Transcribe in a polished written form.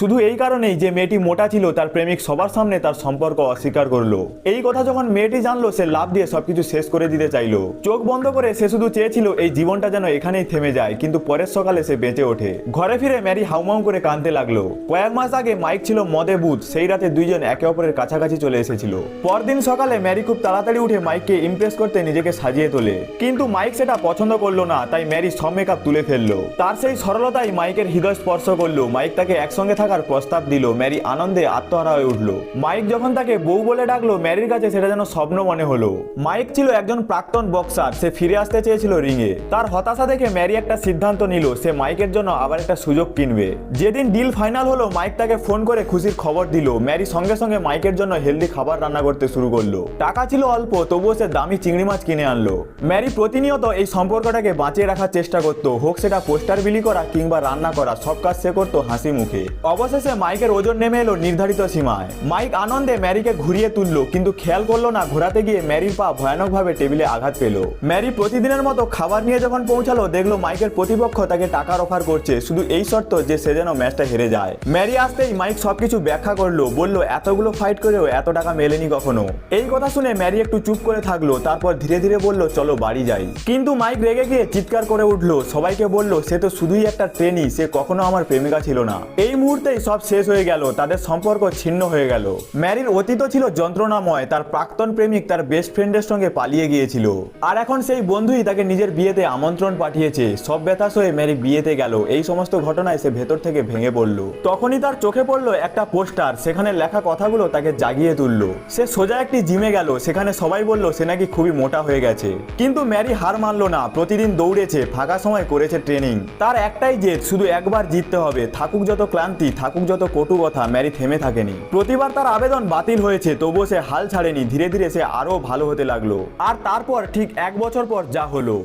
শুধু এই কারণেই যে মেয়েটি মোটা ছিল তার প্রেমিক সবার সামনে তার সম্পর্ক অস্বীকার করলো। এই কথা যখন মেয়েটি জানলো সে লাফ দিয়ে সবকিছু শেষ করে দিতে চাইলো। চোখ বন্ধ করে সে শুধু চেয়েছিল এই জীবনটা যেন এখানেই থেমে যায়, কিন্তু পরের সকালে সে বেঁচে ওঠে। ঘরে ফিরে ম্যারি হাউমাউ করে কাঁদতে লাগলো। কয়েক মাস আগে মাইক ছিল মদে বুধ, সেই রাতে দুইজন একে অপরের কাছাকাছি চলে এসেছিল। পরদিন সকালে ম্যারি খুব তাড়াতাড়ি উঠে মাইককে ইমপ্রেস করতে নিজেকে সাজিয়ে তোলে, কিন্তু মাইক সেটা পছন্দ করলো না, তাই ম্যারি সব মেকআপ তুলে ফেললো। তার সেই সরলতাই মাইকের হৃদয় স্পর্শ করলো। মাইক তাকে একসঙ্গে থাকার প্রস্তাব দিল। ম্যারি আনন্দে আত্মহারা হয়ে উঠলো। মাইক যখন তাকে বউ বলে ডাকলো ম্যারির কাছে সেটা যেন স্বপ্ন মনে হলো। মাইক ছিল একজন প্রাক্তন বক্সার, সে ফিরে আসতে চেয়েছিল রিংয়ে। তার হতাশা দেখে ম্যারি একটা সিদ্ধান্ত নিল, সে মাইকের জন্য আবার একটা সুযোগ কিনবে। যেদিন ডিল ফাইনাল হলো মাইক তাকে ফোন করে খুশির খবর দিল। ম্যারি সঙ্গে সঙ্গে মাইকের জন্য হেলদি খাবার রান্না করতে শুরু করলো। টাকা ছিল অল্প, তবুও সে দামি চিংড়ি মাছ কিনে আনলো। ম্যারি প্রতিনিয়ত এই সম্পর্কটাকে বাঁচিয়ে রাখার চেষ্টা করত, হোক সেটা পোস্টার বিলি করা কিংবা রান্না করা, সব কাজ সে করতো হাসি মুখে। অবশেষে মাইকের ওজন নেমে এলো নির্ধারিত সীমায়। মাইক আনন্দে ম্যারিকে ঘুরিয়ে তুললো, কিন্তু খেয়াল করলো না ঘোরাতে গিয়ে ম্যারির পা ভয়ানকভাবে টেবিলে আঘাত পেল। ম্যারি প্রতিদিনের মতো খাবার নিয়ে যখন পৌঁছালো দেখলো মাইকের প্রতিপক্ষ তাকে টাকার অফার করছে, শুধু এই শর্ত যে সে যেন ম্যাচটা হেরে যায়। ম্যারি আসতেই মাইক সবকিছু ব্যাখ্যা করলো, বলল এতগুলো ফাইট করেও এত টাকা মেলেনি কখনো। এই কথা শুনে ম্যারি একটু চুপ করে থাকলো, তারপর ধীরে ধীরে বলল চলো বাড়ি যাই। কিন্তু মাইক রেগে গিয়ে চিৎকার করে উঠলো, সবাইকে বলল সে তো শুধুই একটা ট্রেনি, সে কখনো আমার প্রেমিকা ছিল না। এই মুহূর্তেই সব শেষ হয়ে গেল, তাদের সম্পর্ক ছিন্ন হয়ে গেল। ম্যারির অতীত ছিল যন্ত্রণাময়, তার প্রাক্তন প্রেমিক তার বেস্ট ফ্রেন্ডের সঙ্গে পালিয়ে গিয়েছিল, আর এখন সেই বন্ধুই তাকে নিজের বিয়েতে আমন্ত্রণ পাঠিয়েছে। সব ব্যথাস হয়ে ম্যারি বিয়েতে গেল। এই সমস্ত ঘটনায় সে ভেতর থেকে ভেঙে পড়ল। তখনই তার চোখে পড়লো একটা পোস্টার, সেখানে লেখা কথাগুলো তাকে জাগিয়ে তুললো। সে সোজা একটি জিমে গেল, সেখানে সবাই বলল সে নাকি খুবই মোটা হয়ে গেছে, কিন্তু ম্যারি হার মানলো না। প্রতিদিন দৌড়েছে, ফাঁকা সময় করেছে ট্রেনিং। তার একটাই জেদ, শুধু একবার জিততে হবে, থাকুক যত ক্লান্তি, থাকুক যত কটু কথা, ম্যারি থেমে থাকেনি। প্রতিবার তার আবেদন বাতিল হয়েছে, তবুও সে হাল ছাড়েনি। ধীরে ধীরে সে আরো ভালো হতে লাগলো। আর তারপর ঠিক 1 বছর পর যা হলো।